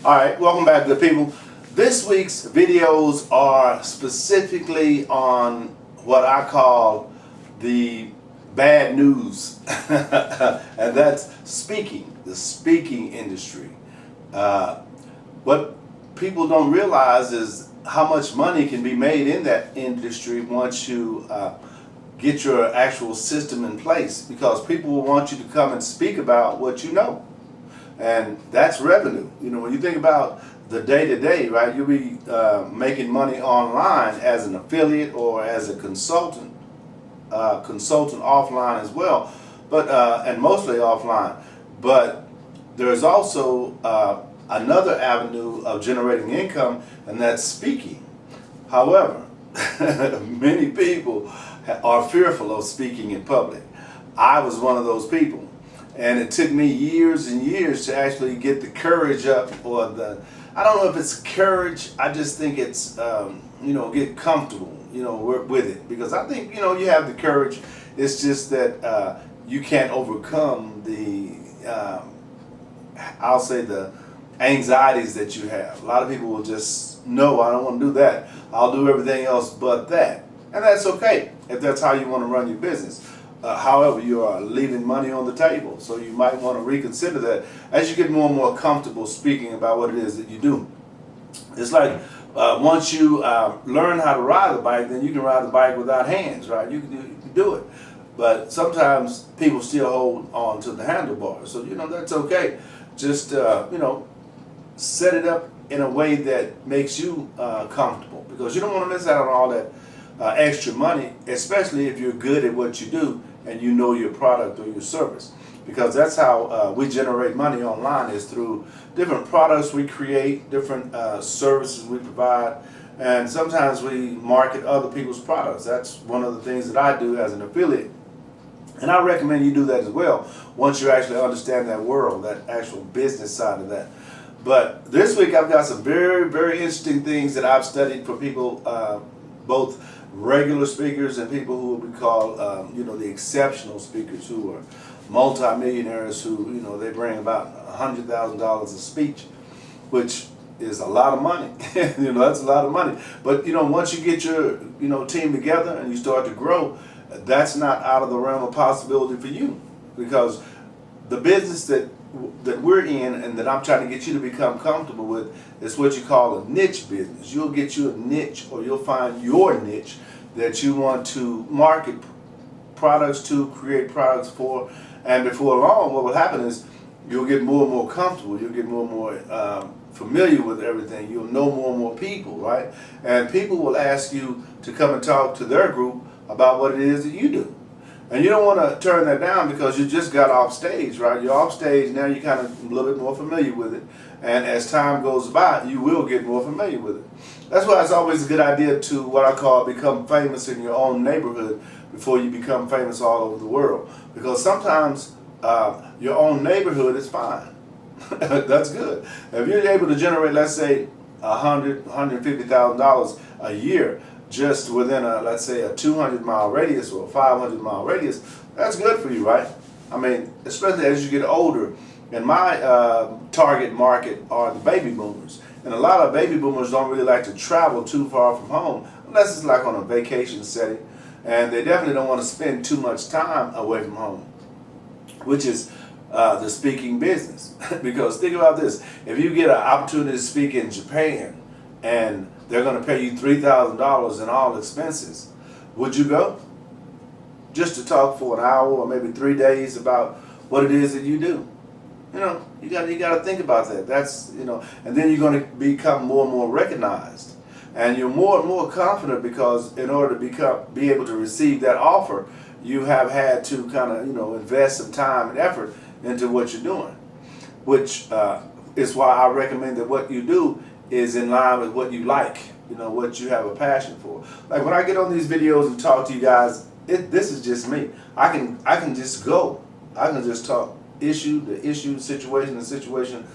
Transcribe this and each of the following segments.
All right, welcome back, good people. This week's videos are specifically on what I call the bad news, and that's speaking, the speaking industry. What people don't realize is how much money can be made in that industry once you get your actual system in place, because people will want you to come and speak about what you know. And that's revenue. You know, when you think about the day-to-day, right, you'll be making money online as an affiliate or as a consultant offline as well, but and mostly offline. But there's also another avenue of generating income, and that's speaking. However, many people are fearful of speaking in public. I was one of those people. And it took me years and years to actually get the courage up, or I don't know if it's courage, I just think it's, get comfortable, with it. Because I think, you have the courage, it's just that you can't overcome I'll say the anxieties that you have. A lot of people will just, no, I don't want to do that. I'll do everything else but that. And that's okay if that's how you want to run your business. However, you are leaving money on the table, so you might want to reconsider that as you get more and more comfortable speaking about what it is that you do. It's like once you learn how to ride the bike, then you can ride the bike without hands, right? You can do it. But sometimes people still hold on to the handlebars, so that's okay. Just set it up in a way that makes you comfortable, because you don't want to miss out on all that extra money, especially if you're good at what you do and you know your product or your service. Because that's how we generate money online, is through different products we create, different services we provide, and sometimes we market other people's products. That's one of the things that I do as an affiliate. And I recommend you do that as well, once you actually understand that world, that actual business side of that. But this week I've got some very, very interesting things that I've studied for people, both regular speakers and people who we call, the exceptional speakers, who are multimillionaires, who, they bring about $100,000 a speech, which is a lot of money. That's a lot of money. But, once you get your, team together and you start to grow, that's not out of the realm of possibility for you, because the business that we're in and that I'm trying to get you to become comfortable with is what you call a niche business. You'll get you a niche, or you'll find your niche that you want to market products to, create products for, and before long what will happen is you'll get more and more comfortable, you'll get more and more familiar with everything, you'll know more and more people, right? And people will ask you to come and talk to their group about what it is that you do. And you don't want to turn that down because you just got off stage, right? You're off stage, now you're kind of a little bit more familiar with it. And as time goes by, you will get more familiar with it. That's why it's always a good idea to, what I call, become famous in your own neighborhood before you become famous all over the world. Because sometimes your own neighborhood is fine. That's good. If you're able to generate, let's say, $150,000 a year, just within let's say a 200-mile radius or a 500-mile radius, that's good for you, right? I mean, especially as you get older. And my target market are the baby boomers. And a lot of baby boomers don't really like to travel too far from home, unless it's like on a vacation setting. And they definitely don't want to spend too much time away from home, which is the speaking business. Because think about this, if you get an opportunity to speak in Japan and they're going to pay you $3,000 in all expenses, would you go? Just to talk for an hour or maybe 3 days about what it is that you do. You got to think about that. That's, and then you're going to become more and more recognized. And you're more and more confident, because in order to be able to receive that offer, you have had to kind of, invest some time and effort into what you're doing. Which is why I recommend that what you do is in line with what you like, what you have a passion for. Like when I get on these videos and talk to you guys, this is just me. I can just go. I can just talk situation to situation,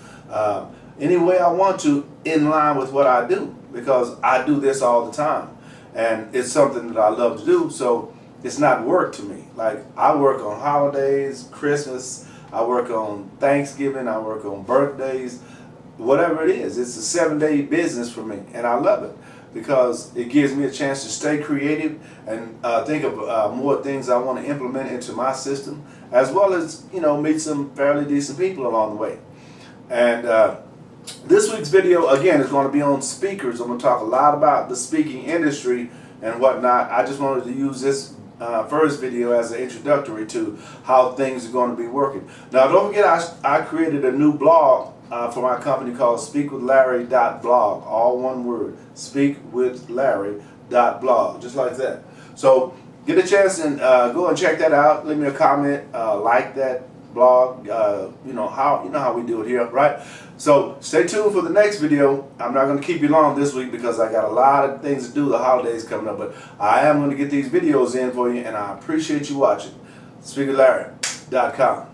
any way I want to, in line with what I do, because I do this all the time, and it's something that I love to do. So it's not work to me. Like, I work on holidays, Christmas, I work on Thanksgiving, I work on birthdays. whatever it is. It's a 7-day business for me, and I love it because it gives me a chance to stay creative and think of more things I want to implement into my system, as well as, you know, meet some fairly decent people along the way. And this week's video, again, is going to be on speakers. I'm going to talk a lot about the speaking industry and whatnot. I just wanted to use this first video as an introductory to how things are going to be working. Now, don't forget, I created a new blog for my company called speakwithlarry.blog. All one word, speakwithlarry.blog, just like that. So get a chance and go and check that out. Leave me a comment, like that blog. You know how we do it here, right? So stay tuned for the next video. I'm not going to keep you long this week because I got a lot of things to do. The holidays coming up, but I am going to get these videos in for you, and I appreciate you watching. speakwithlarry.com.